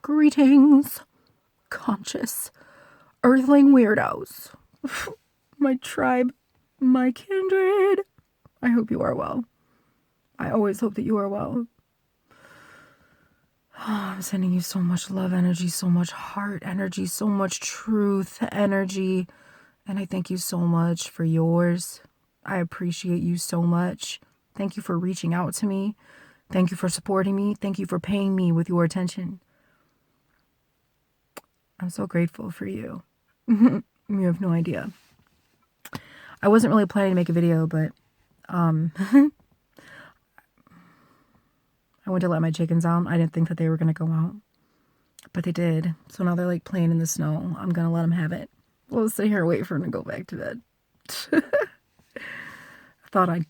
Greetings, conscious earthling weirdos. My tribe, my kindred. I hope you are well. I always hope that you are well. I'm sending you so much love energy, so much heart energy, so much truth energy. And I thank you so much for yours. I appreciate you so much. Thank you for reaching out to me. Thank you for supporting me. Thank you for paying me with your attention. I'm so grateful for you. You have no idea. I wasn't really planning to make a video, but I went to let my chickens out. I didn't think that they were going to go out, but they did. So now they're like playing in the snow. I'm going to let them have it. We'll sit here and wait for them to go back to bed. I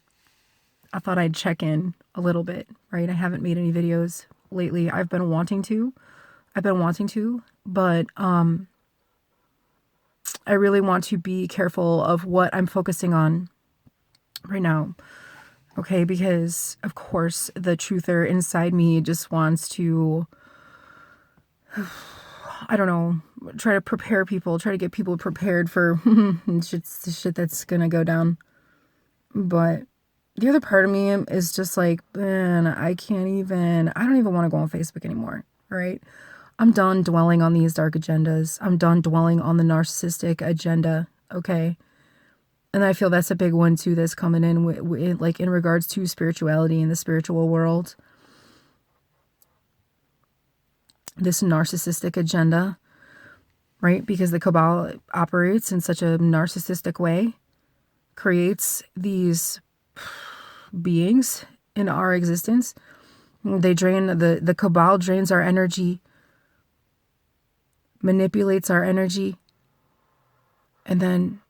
thought I'd check in a little bit, right? I haven't made any videos lately. I've been wanting to, but I really want to be careful of what I'm focusing on right now. Okay, because of course the truther inside me just wants to, I don't know, try to prepare people, try to get people prepared for shit that's gonna go down. But the other part of me is just like, man, I don't even want to go on Facebook anymore, right? I'm done dwelling on these dark agendas. I'm done dwelling on the narcissistic agenda, okay? And I feel that's a big one too that's coming in like in regards to spirituality in the spiritual world. This narcissistic agenda, right? Because the cabal operates in such a narcissistic way, creates these beings in our existence. They drain, the cabal drains our energy, manipulates our energy, and then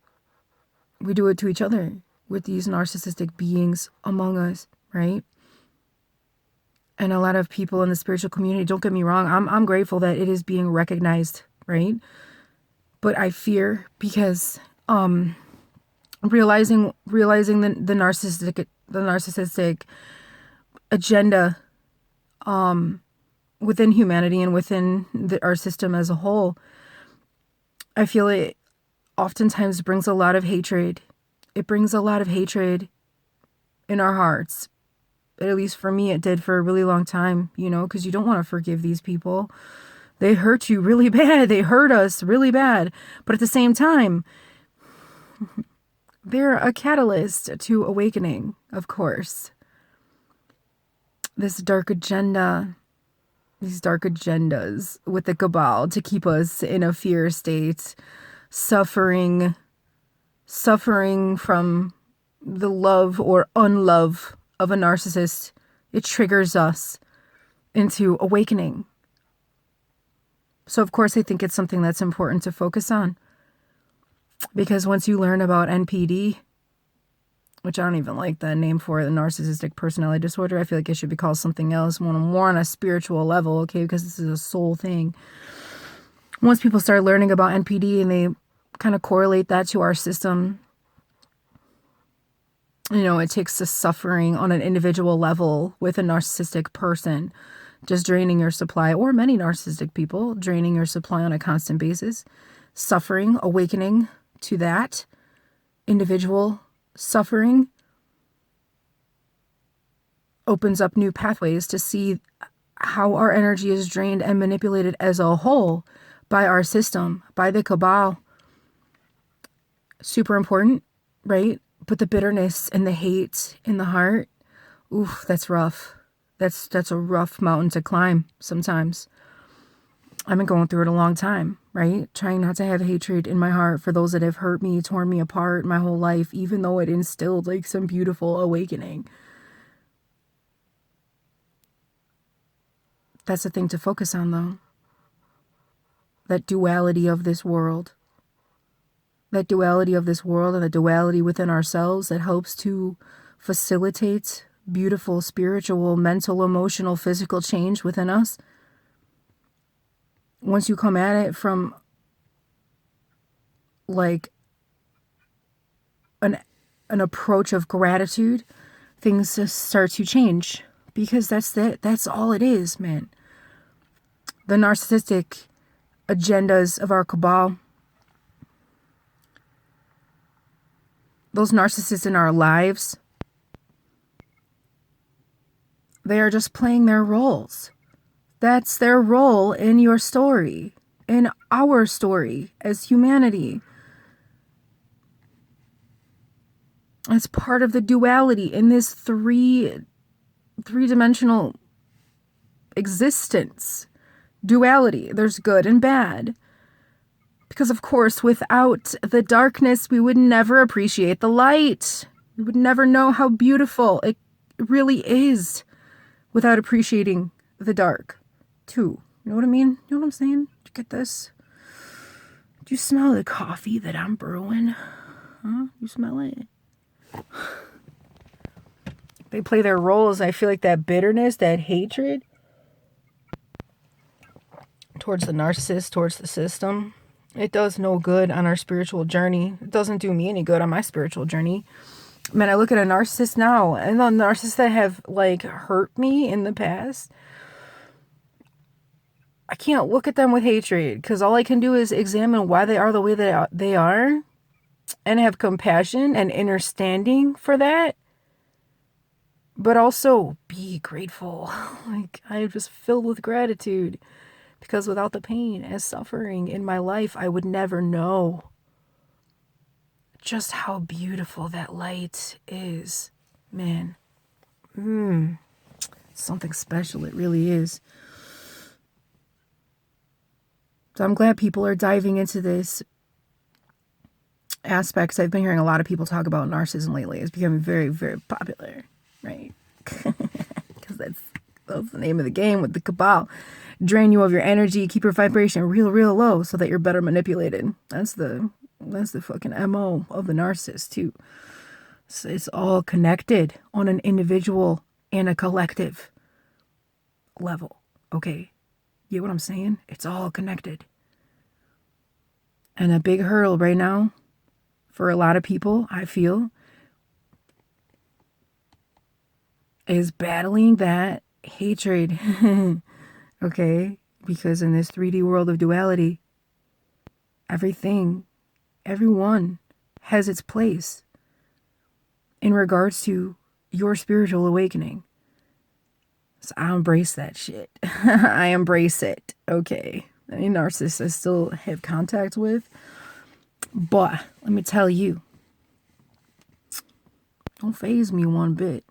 we do it to each other with these narcissistic beings among us, right? And a lot of people in the spiritual community, don't get me wrong, I'm grateful that it is being recognized, right? But I fear because realizing the narcissistic agenda within humanity and within our system as a whole, I feel it oftentimes brings a lot of hatred. It brings a lot of hatred in our hearts. At least for me, it did for a really long time, you know, because you don't want to forgive these people. They hurt you really bad. They hurt us really bad. But at the same time, they're a catalyst to awakening, of course. This dark agenda, these dark agendas with the cabal to keep us in a fear state, suffering from the love or unlove of a narcissist. It triggers us into awakening. So of course I think it's something that's important to focus on, because once you learn about NPD, which I don't even like that name for it, the narcissistic personality disorder, I feel like it should be called something else, more on a spiritual level, okay, because this is a soul thing. Once people start learning about NPD and they kind of correlate that to our system, you know, it takes the suffering on an individual level with a narcissistic person just draining your supply, or many narcissistic people draining your supply on a constant basis, suffering, awakening to that individual suffering opens up new pathways to see how our energy is drained and manipulated as a whole by our system, by the cabal. Super important, right? But the bitterness and the hate in the heart, oof, that's rough. That's a rough mountain to climb sometimes. I've been going through it a long time, right? Trying not to have hatred in my heart for those that have hurt me, torn me apart my whole life, even though it instilled like some beautiful awakening. That's the thing to focus on, though. That duality of this world. That duality of this world and the duality within ourselves that helps to facilitate beautiful spiritual, mental, emotional, physical change within us. Once you come at it from like an approach of gratitude, things just start to change, because that's all it is, man. the narcissistic agendas of our cabal. Those narcissists in our lives, they are just playing their roles. That's their role in your story, in our story as humanity. It's part of the duality in this three-dimensional existence. Duality. There's good and bad. Because, of course, without the darkness, we would never appreciate the light. We would never know how beautiful it really is without appreciating the dark, too. You know what I mean? You know what I'm saying? Did you get this? Do you smell the coffee that I'm brewing? Huh? You smell it? They play their roles. I feel like that bitterness, that hatred towards the narcissist, towards the system, it does no good on our spiritual journey. It doesn't do me any good on my spiritual journey. Man, I look at a narcissist now, and the narcissists that have like hurt me in the past, I can't look at them with hatred, because all I can do is examine why they are the way that they are and have compassion and understanding for that. But also be grateful. Like, I am just filled with gratitude, because without the pain and suffering in my life, I would never know just how beautiful that light is. Man, something special. It really is. So I'm glad people are diving into this aspects. I've been hearing a lot of people talk about narcissism lately. It's becoming very, very popular, right? Because that's the name of the game with the cabal. Drain you of your energy, keep your vibration real, real low so that you're better manipulated. That's the fucking MO of the narcissist too. So it's all connected on an individual and a collective level. Okay. You get what I'm saying? It's all connected. And a big hurdle right now for a lot of people, I feel, is battling that hatred. Okay? Because in this 3D world of duality, everyone has its place in regards to your spiritual awakening. So I embrace that shit. I embrace it. Okay. Any narcissists I still have contact with. But let me tell you, don't faze me one bit.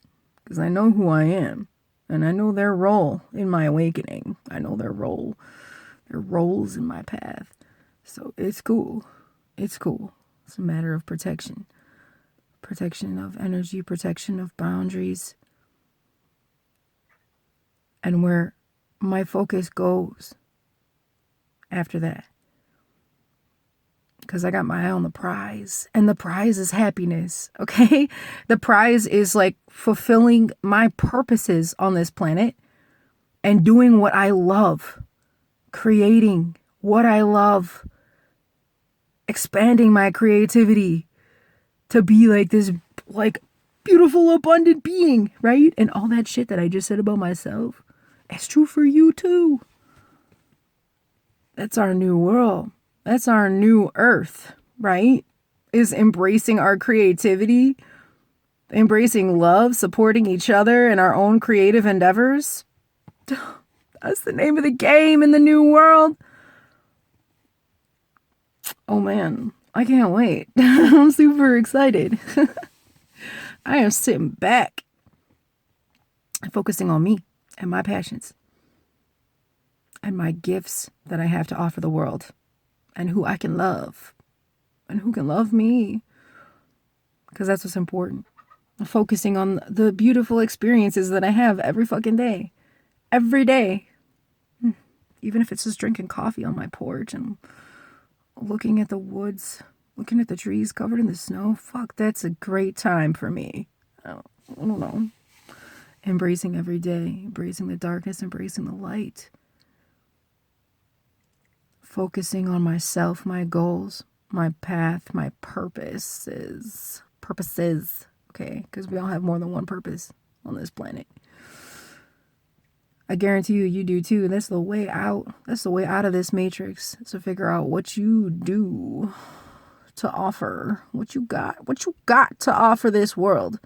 Because I know who I am. And I know their role in my awakening. I know their roles in my path. So it's cool. It's cool. It's a matter of protection. Protection of energy, protection of boundaries. And where my focus goes after that. Because I got my eye on the prize. And the prize is happiness, okay? The prize is like fulfilling my purposes on this planet and doing what I love. Creating what I love. Expanding my creativity to be like this like beautiful, abundant being, right? And all that shit that I just said about myself, it's true for you too. That's our new world. That's our new earth, right? Is embracing our creativity, embracing love, supporting each other in our own creative endeavors. That's the name of the game in the new world. Oh man, I can't wait. I'm super excited. I am sitting back and focusing on me and my passions and my gifts that I have to offer the world. And who I can love. And who can love me. Because that's what's important. Focusing on the beautiful experiences that I have every fucking day. Every day. Even if it's just drinking coffee on my porch and looking at the woods. Looking at the trees covered in the snow. Fuck, that's a great time for me. I don't know. Embracing every day. Embracing the darkness. Embracing the light. Focusing on myself, my goals, my path, my purposes, okay? Because we all have more than one purpose on this planet. I guarantee you do too. That's the way out. That's the way out of this matrix. Is to figure out what you do to offer, what you got to offer this world.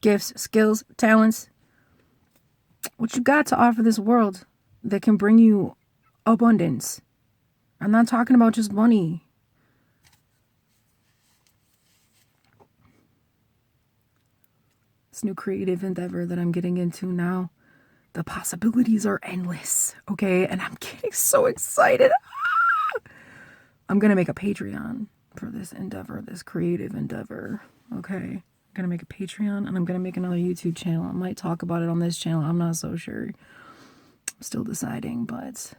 Gifts, skills, talents. What you got to offer this world that can bring you abundance. I'm not talking about just money. This new creative endeavor that I'm getting into now, the possibilities are endless, okay? And I'm getting so excited. I'm going to make a Patreon for this endeavor, this creative endeavor, okay? I'm going to make a Patreon and I'm going to make another YouTube channel. I might talk about it on this channel. I'm not so sure. I'm still deciding, but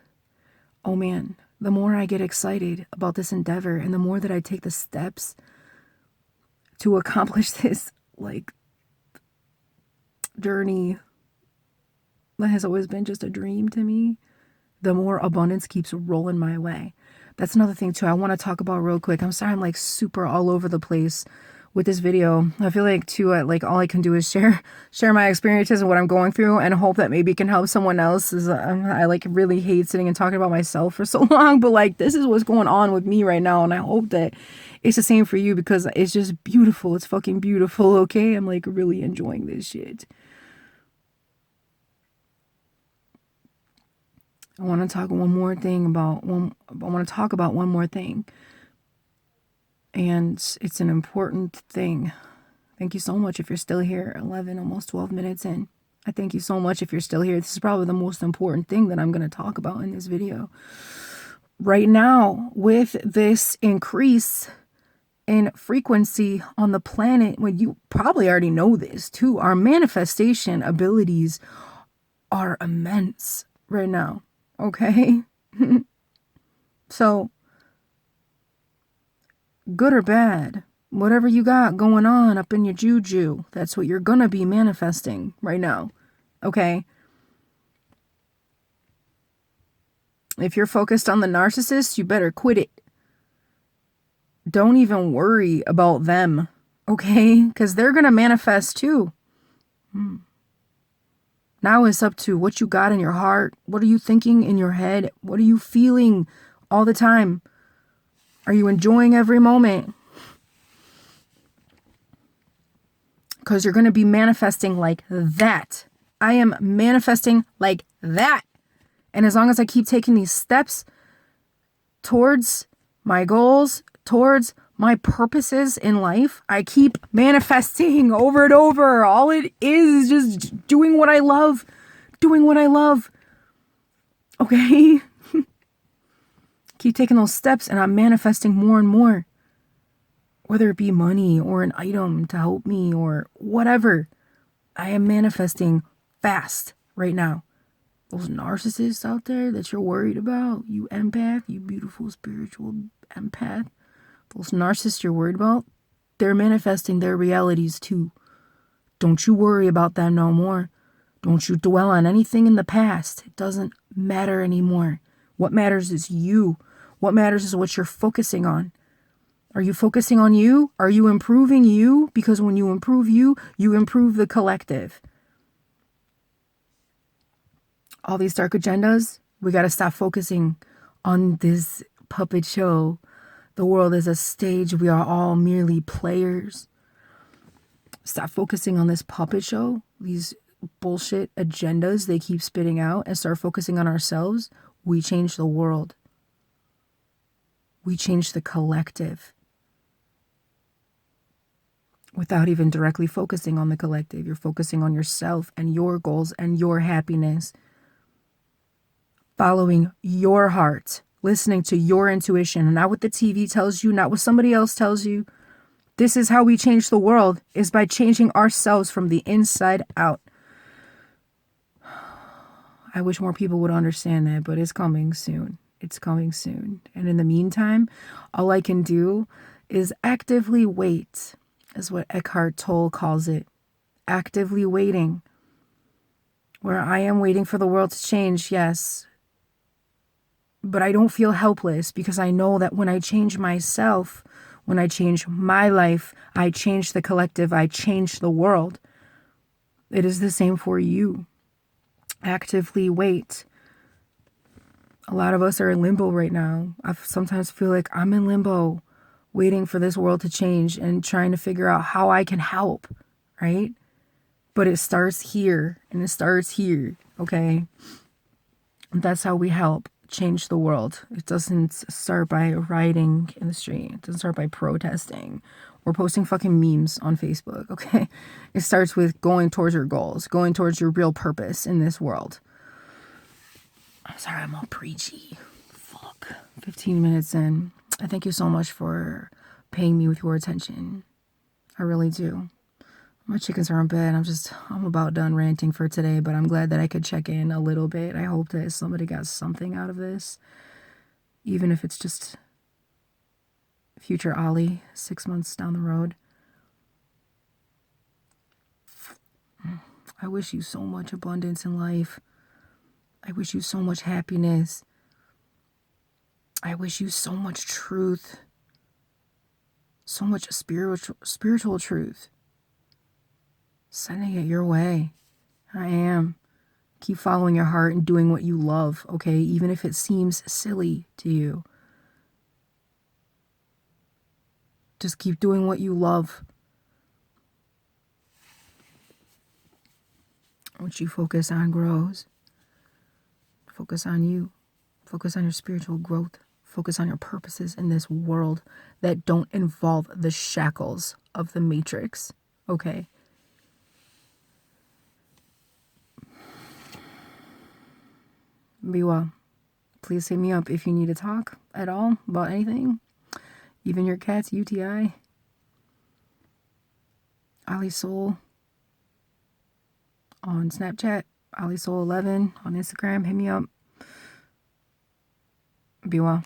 oh man, the more I get excited about this endeavor and the more that I take the steps to accomplish this, like, journey that has always been just a dream to me, the more abundance keeps rolling my way. That's another thing too I want to talk about real quick. I'm sorry I'm like super all over the place with this video. I feel like too, like all I can do is share my experiences and what I'm going through and hope that maybe it can help someone else. I like really hate sitting and talking about myself for so long, but like this is what's going on with me right now, and I hope that it's the same for you because it's just beautiful. It's fucking beautiful, okay? I'm like really enjoying this shit. I want to talk one more thing. And it's an important thing. Thank you so much if you're still here, 11, almost 12 minutes in. I thank you so much if you're still here. This is probably the most important thing that I'm going to talk about in this video. Right now, with this increase in frequency on the planet, when you probably already know this too, our manifestation abilities are immense right now. Okay? So, good or bad, whatever you got going on up in your juju, that's what you're gonna be manifesting right now. Okay? If you're focused on the narcissist, you better quit it. Don't even worry about them. Okay? Because they're gonna manifest too. Now it's up to what you got in your heart. What are you thinking in your head? What are you feeling all the time? Are you enjoying every moment? Because you're going to be manifesting like that. I am manifesting like that. And as long as I keep taking these steps towards my goals, towards my purposes in life, I keep manifesting over and over. All it is just doing what I love. Doing what I love. Okay? Keep taking those steps and I'm manifesting more and more. Whether it be money or an item to help me or whatever. I am manifesting fast right now. Those narcissists out there that you're worried about, you empath, you beautiful spiritual empath. Those narcissists you're worried about, they're manifesting their realities too. Don't you worry about that no more. Don't you dwell on anything in the past. It doesn't matter anymore. What matters is you. What matters is what you're focusing on. Are you focusing on you? Are you improving you? Because when you improve you, you improve the collective. All these dark agendas, we got to stop focusing on this puppet show. The world is a stage. We are all merely players. Stop focusing on this puppet show, these bullshit agendas they keep spitting out, and start focusing on ourselves. We change the world. We change the collective. Without even directly focusing on the collective, you're focusing on yourself and your goals and your happiness. Following your heart. Listening to your intuition, not what the TV tells you, not what somebody else tells you. This is how we change the world, is by changing ourselves from the inside out. I wish more people would understand that, but it's coming soon. It's coming soon. And in the meantime, all I can do is actively wait, is what Eckhart Tolle calls it. Actively waiting. Where I am waiting for the world to change, yes. But I don't feel helpless because I know that when I change myself, when I change my life, I change the collective, I change the world. It is the same for you. actively wait. A lot of us are in limbo right now. I sometimes feel like I'm in limbo, waiting for this world to change and trying to figure out how I can help, right? But it starts here and it starts here, okay? That's how we help change the world. It doesn't start by rioting in the street. It doesn't start by protesting or posting fucking memes on Facebook, okay? It starts with going towards your goals, going towards your real purpose in this world. I'm sorry, I'm all preachy. Fuck. 15 minutes in. I thank you so much for paying me with your attention. I really do. My chickens are in bed. I'm about done ranting for today, but I'm glad that I could check in a little bit. I hope that somebody got something out of this, even if it's just future Ollie 6 months down the road. I wish you so much abundance in life. I wish you so much happiness. I wish you so much truth. So much spiritual truth. Sending it your way. I am. Keep following your heart and doing what you love, okay? Even if it seems silly to you. Just keep doing what you love. What you focus on grows. Focus on you. Focus on your spiritual growth. Focus on your purposes in this world that don't involve the shackles of the matrix, okay? Be well. Please hit me up if you need to talk at all about anything. Even your cat's UTI. Ali Soul on Snapchat. Ali Soul 11 on Instagram. Hit me up. Be well.